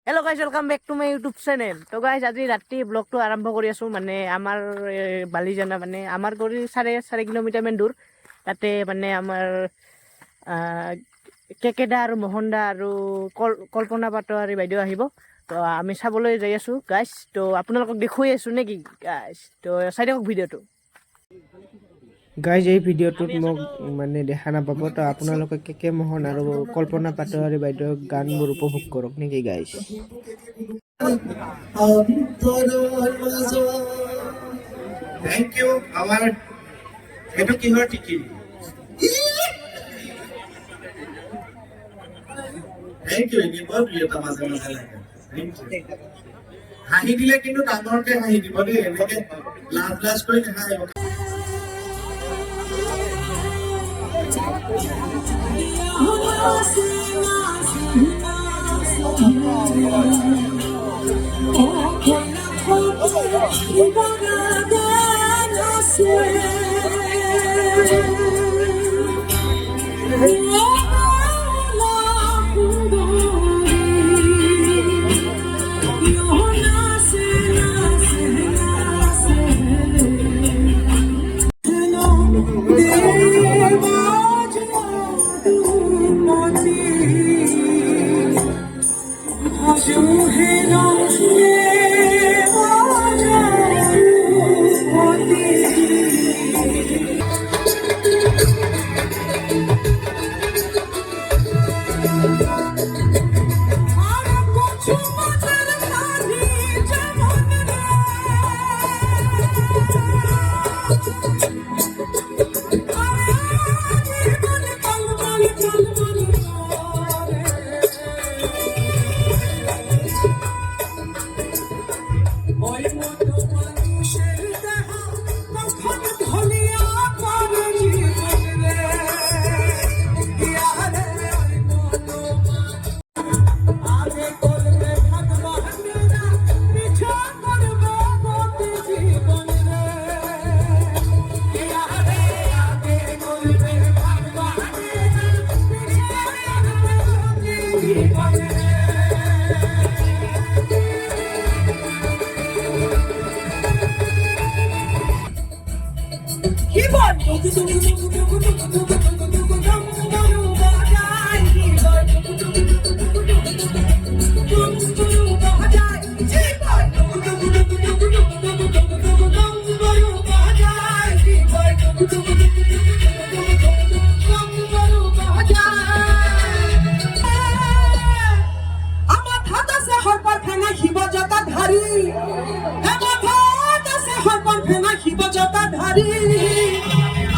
Hello' guys, welcome back to my YouTube channel. তো guys, আজি ৰাতি ব্লগটো আৰম্ভ কৰি আছোঁ। মানে আমাৰ বালিজানা, মানে আমাৰ কৰি চাৰে কিলোমিটাৰ মান দূৰ। তাতে মানে আমাৰ কেকেদা আৰু মোহন দা আৰু কল্পনা পাটোৱাৰী বাইদেউ আহিব। তো আমি চাবলৈ যাই আছোঁ গাইজ। তো আপোনালোকক দেখুৱাই আছোঁ নেকি গাইজ? তো চাই থাকক ভিডিঅ'টো। গাইজ, এই ভিডিঅ'টোত মোক মানে দেখা নাপাব, তো আপোনালোকে কেকে মোহন আৰু কল্পনা পাটোৱাৰী বাইদেউৰ গানবোৰ উপভোগ কৰক নেকি গাইজ। Thank you. Our এইটো কিহৰ টিকি? Thank you. ini বৰ প্ৰিয়তা মাজে মাজে লাগে। Thank you. হাঁহি দিলে কিন্তু ডাঙৰকে হাঁহি দিব দেই, এনেকে লাজ কৰি নাহাঁহিব।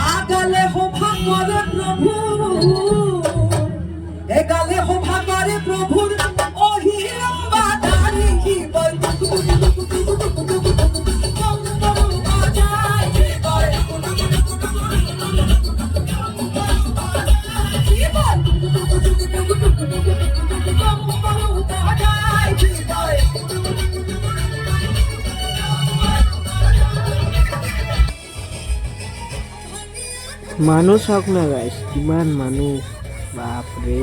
আগালে শোভা কৰে প্ৰভু, এগালে শোভা কৰে প্ৰভুৰ অহিৰম্বাদাৰী শিৱই মানুহ চাওক না গাইজ, কিমান মানুহ, বাপৰে।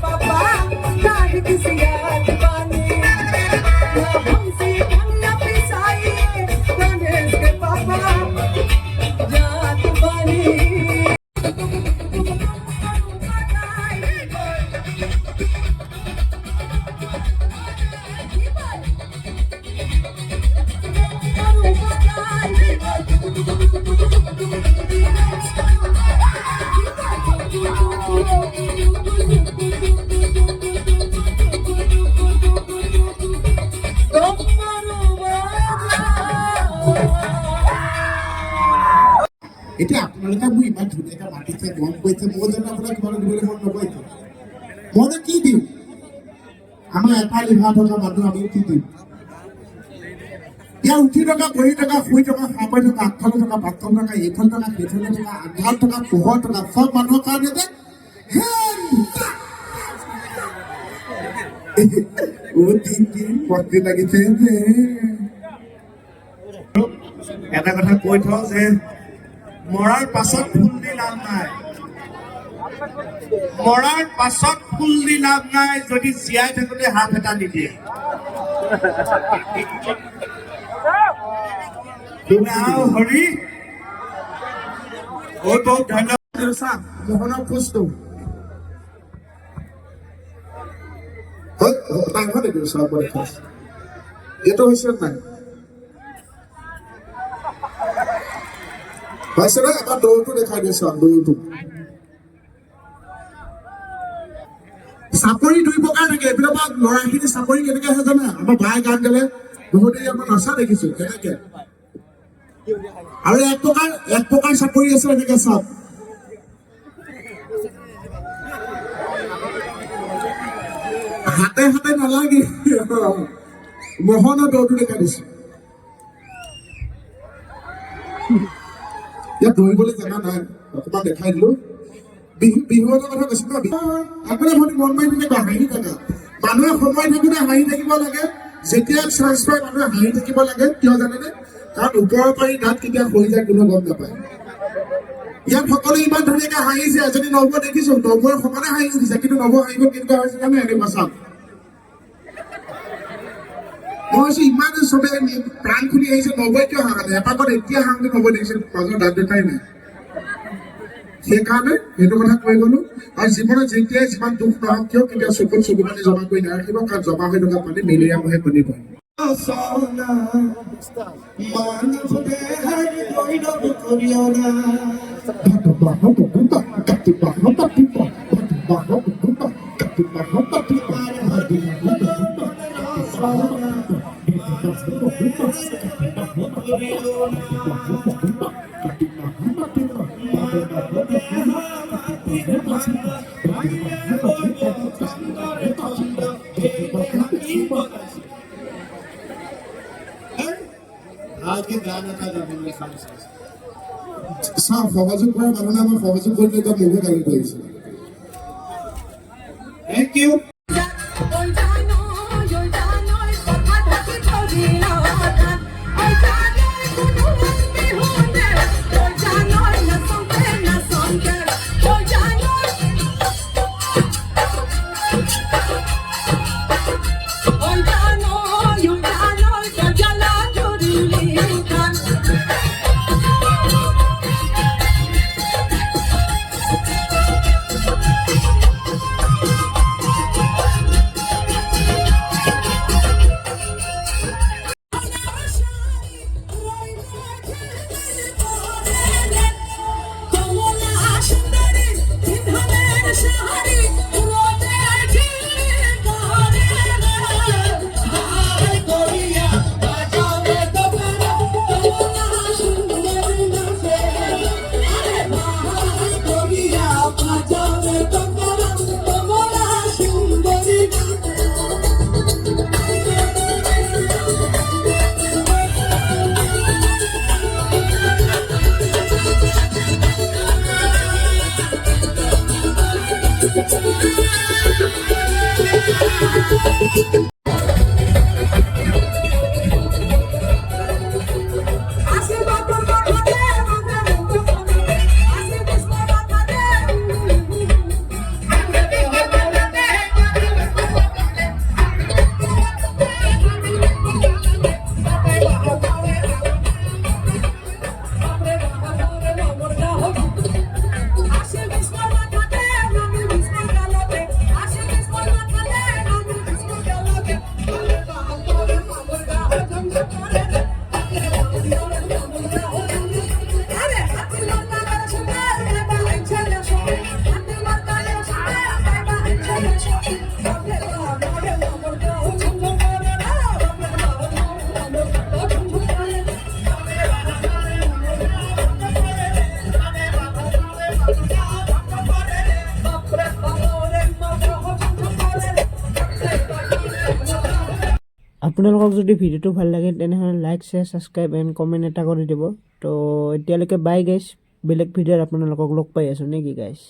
Papa এতিয়া আপোনালোকে মোক ইমান ধুনীয়াকৈ মাতিছে মন কৰিছে মই জানো আপোনাক কিবা দিবলৈ মন নকৰিছে মইনো কি দিম আমাৰ এটা লিভাৰ থকা মানুহ আমি কি দিম ইয়াৰ উঠি থকা বহি থকা শুই থকা খাই পাই থকা আগফালে থকা বাথৰুম থকা এইখন থকা সেইফালে থকা আন্ধাৰ থকা পোহৰ থকা চব মানুহৰ কাৰণে যে মন্দিৰ লাগিছে যে এটা কথা কৈ থওঁ যে মৰাৰ পাছত ফুল দি লাভ নাই মৰাৰ পাছত ফুল দি লাভ নাই যদি জীয়াই থাকোঁতে হাত এটা নিদিয়ে হৰি বহুত বহুত ধন্যবাদ মোহনৰ খোজটো এইটো হৈছে নাই হৈছে নে এবাৰ দৌৰটো দেখাই দিছো দৌৰটো চাপৰি দুই প্ৰকাৰ থাকে এইপিনৰ পৰা ল'ৰাখিনি চাপৰি কেনেকে আহে জানে আমাৰ বাই গান গালে বহুতে আমাৰ নচা দেখিছো কেনেকে আৰু এক প্ৰকাৰ চাপৰি আছে এনেকে চাপ হাতে হাতে নালাগে মোহনৰ দৌৰটো দেখাই দিছো ইয়াত দৌৰিবলৈ জনা নাই অকণমান দেখাই দিলো বিহু এটা কথা কৈছো ন আপোনাৰ ভৰি মন মাৰি থাকে হাঁহি থাকা মানুহে সময় থাকোঁতে হাঁহি থাকিব লাগে যেতিয়া চান্স পায় মানুহে হাঁহি থাকিব লাগে কিয় জানেনে কাৰণ ওপৰৰ পাৰি দাঁত কেতিয়া হৈ যায় কোনো গম নাপায় ইয়াত সকলোৱে ইমান ধুনীয়াকৈ হাঁহিছে যদি নৱ দেখিছো নৱৰ সমানে হাঁহি উঠিছে কিন্তু নৱ হাঁহিব কেনেকুৱা হৈছে জানে এনেকুৱা চাওক মই কৈছো ইমান চবে প্ৰাণ খুলি আহিছে নৱই কিয় হাঁহা নাই এপাকত এতিয়া হাঁহতে নৱ দেখিছে মাজৰ দাঁত দেখাই নাই সেইকাৰণে সেইটো কথা কৈ গলো আৰু জীৱনত যেতিয়াই যিমান দুখ নহওক কিয় কেতিয়া চকুত চকু পানী জমা কৰি নাৰাখিব কাৰণ জমা হৈ থকা পানী মেলেৰিয়া মহে কণী পাৰে সহযোগ কৰা মানুহে আমাৰ সহযোগ কৰিলে এতিয়া মোকে গালি কৰিছে থেংক ইউ বাপরে বাপরে আপোনালোকক যদি ভিডিঅ'টো ভাল লাগে তেনেহ'লে like share subscribe and comment এটা কৰি দিব তো এতিয়ালৈকে বাই গাইছ বেলেগ ভিডিঅ'ত আপোনালোকক লগ পাই আছোঁ নেকি গাইছ